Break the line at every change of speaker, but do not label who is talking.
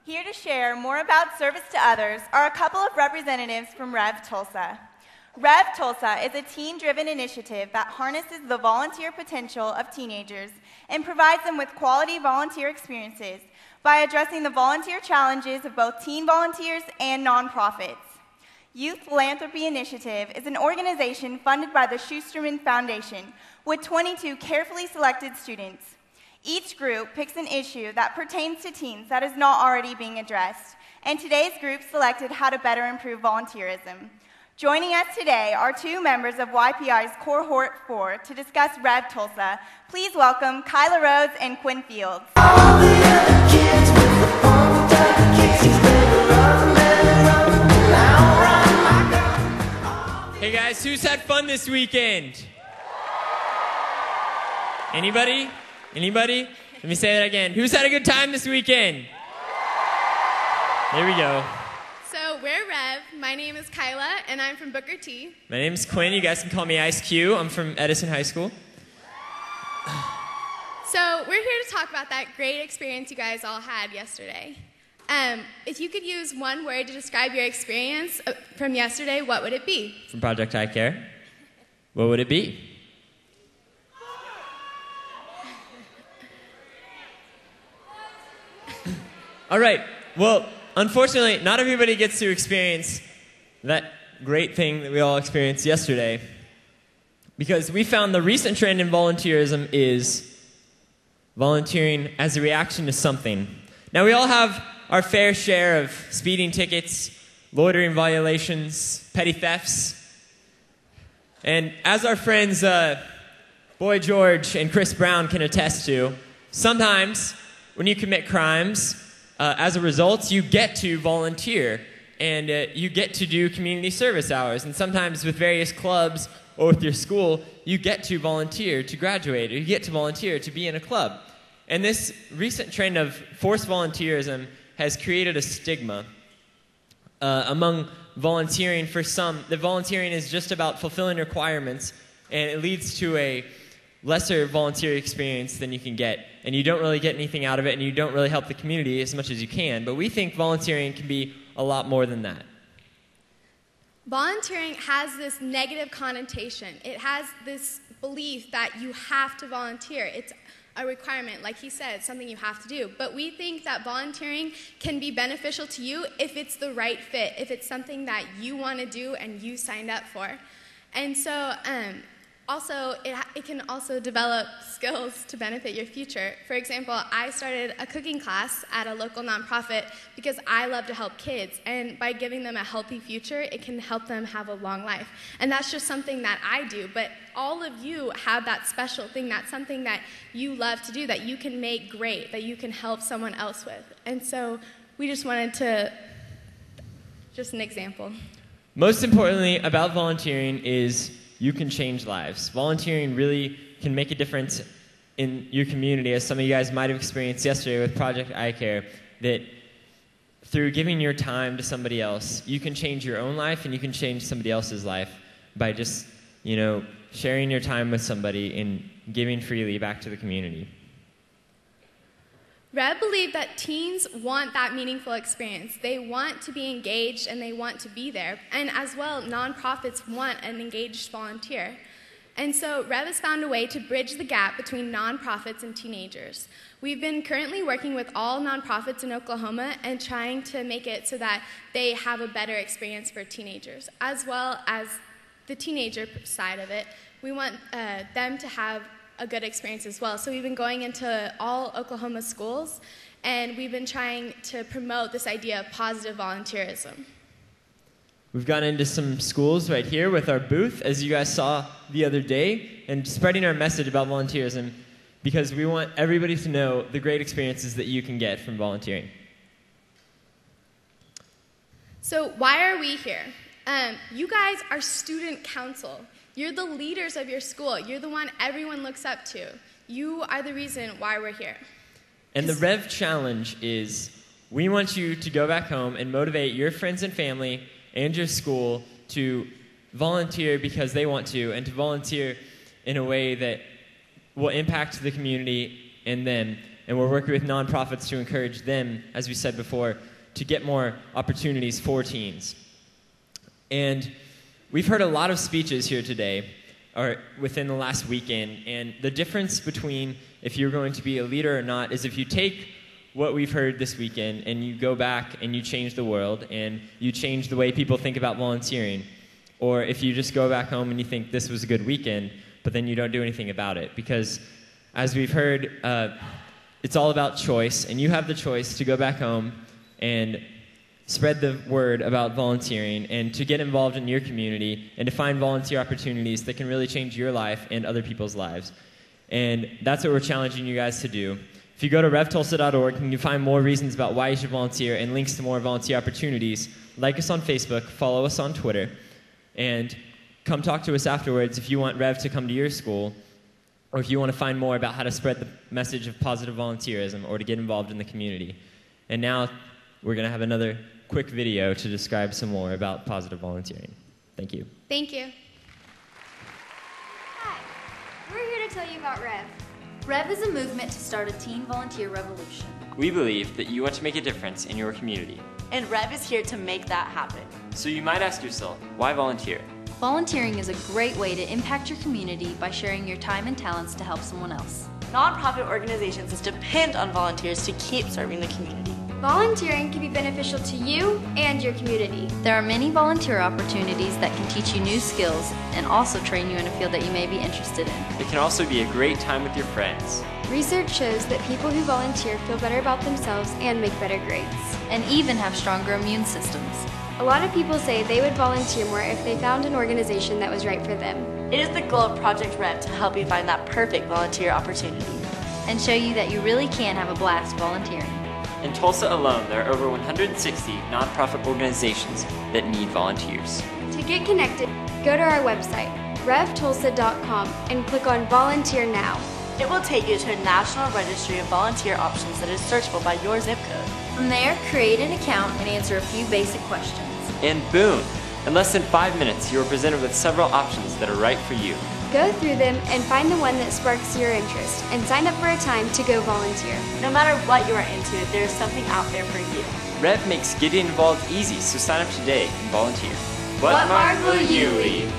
Here to share more about service to others are a couple of representatives from REV Tulsa. REV Tulsa is a teen-driven initiative that harnesses the volunteer potential of teenagers and provides them with quality volunteer experiences by addressing the volunteer challenges of both teen volunteers and nonprofits. Youth Philanthropy Initiative is an organization funded by the Schusterman Foundation with 22 carefully selected students. Each group picks an issue that pertains to teens that is not already being addressed, and today's group selected how to better improve volunteerism. Joining us today are two members of YPI's Cohort 4 to discuss REV Tulsa. Please welcome Kyla Rhodes and Quinn Fields.
Hey guys, who's had fun this weekend? Anybody? Anybody? Let me say that again. Who's had a good time this weekend? There we go.
So we're Rev. My name is Kyla, and I'm from Booker T.
My name is Quinn. You guys can call me Ice Q. I'm from Edison High School.
So we're here to talk about that great experience you guys all had yesterday. If you could use one word to describe your experience from yesterday, what would it be?
From Project I Care. What would it be? All right. Well, unfortunately, not everybody gets to experience that great thing that we all experienced yesterday, because we found the recent trend in volunteerism is volunteering as a reaction to something. Now, we all have our fair share of speeding tickets, loitering violations, petty thefts, and as our friends Boy George and Chris Brown can attest to, sometimes when you commit crimes, as a result, you get to volunteer, and you get to do community service hours. And sometimes with various clubs or with your school, you get to volunteer to graduate, or you get to volunteer to be in a club. And this recent trend of forced volunteerism has created a stigma among volunteering. For some, that volunteering is just about fulfilling requirements, and it leads to a lesser volunteer experience than you can get, and you don't really get anything out of it, and you don't really help the community as much as you can. But we think volunteering can be a lot more than that.
Volunteering has this negative connotation. It has this belief that you have to volunteer. It's a requirement, like he said, something you have to do. But we think that volunteering can be beneficial to you if it's the right fit, if it's something that you want to do and you signed up for. And so, also, it can also develop skills to benefit your future. For example, I started a cooking class at a local nonprofit because I love to help kids, and by giving them a healthy future, it can help them have a long life. And that's just something that I do, but all of you have that special thing, that's something that you love to do, that you can make great, that you can help someone else with. And so we just wanted to, just an example.
Most importantly about volunteering is you can change lives. Volunteering really can make a difference in your community, as some of you guys might have experienced yesterday with Project I Care, that through giving your time to somebody else, you can change your own life and you can change somebody else's life by just, sharing your time with somebody and giving freely back to the community.
Rev believe that teens want that meaningful experience. They want to be engaged and they want to be there. And as well, nonprofits want an engaged volunteer. And so Rev has found a way to bridge the gap between nonprofits and teenagers. We've been currently working with all nonprofits in Oklahoma and trying to make it so that they have a better experience for teenagers. As well as the teenager side of it, we want them to have a good experience as well. So we've been going into all Oklahoma schools, and we've been trying to promote this idea of positive volunteerism.
We've gone into some schools right here with our booth, as you guys saw the other day, and spreading our message about volunteerism, because we want everybody to know the great experiences that you can get from volunteering.
So why are we here? You guys are student council. You're the leaders of your school. You're the one everyone looks up to. You are the reason why we're here.
And the REV challenge is, we want you to go back home and motivate your friends and family and your school to volunteer because they want to, and to volunteer in a way that will impact the community and them, and we're working with nonprofits to encourage them, as we said before, to get more opportunities for teens. And we've heard a lot of speeches here today, or within the last weekend, and the difference between if you're going to be a leader or not is if you take what we've heard this weekend and you go back and you change the world and you change the way people think about volunteering, or if you just go back home and you think this was a good weekend, but then you don't do anything about it. Because as we've heard, it's all about choice, and you have the choice to go back home and spread the word about volunteering and to get involved in your community and to find volunteer opportunities that can really change your life and other people's lives. And that's what we're challenging you guys to do. If you go to revtulsa.org, you can find more reasons about why you should volunteer and links to more volunteer opportunities. Like us on Facebook, follow us on Twitter, and come talk to us afterwards if you want Rev to come to your school, or if you want to find more about how to spread the message of positive volunteerism or to get involved in the community. And now we're going to have another quick video to describe some more about positive volunteering. Thank you.
Thank you.
Hi, we're here to tell you about REV. REV is a movement to start a teen volunteer revolution.
We believe that you want to make a difference in your community.
And REV is here to make that happen.
So you might ask yourself, why volunteer?
Volunteering is a great way to impact your community by sharing your time and talents to help someone else.
Nonprofit organizations depend on volunteers to keep serving the community.
Volunteering can be beneficial to you and your community.
There are many volunteer opportunities that can teach you new skills and also train you in a field that you may be interested in.
It can also be a great time with your friends.
Research shows that people who volunteer feel better about themselves and make better grades.
And even have stronger immune systems.
A lot of people say they would volunteer more if they found an organization that was right for them.
It is the goal of Project REV to help you find that perfect volunteer opportunity.
And show you that you really can have a blast volunteering.
In Tulsa alone, there are over 160 nonprofit organizations that need volunteers.
To get connected, go to our website, revtulsa.com, and click on Volunteer Now.
It will take you to a national registry of volunteer options that is searchable by your zip code.
From there, create an account and answer a few basic questions.
And boom! In less than 5 minutes, you are presented with several options that are right for you.
Go through them and find the one that sparks your interest and sign up for a time to go volunteer.
No matter what you are into, there is something out there for you.
REV makes getting involved easy, so sign up today and volunteer.
What mark will you leave?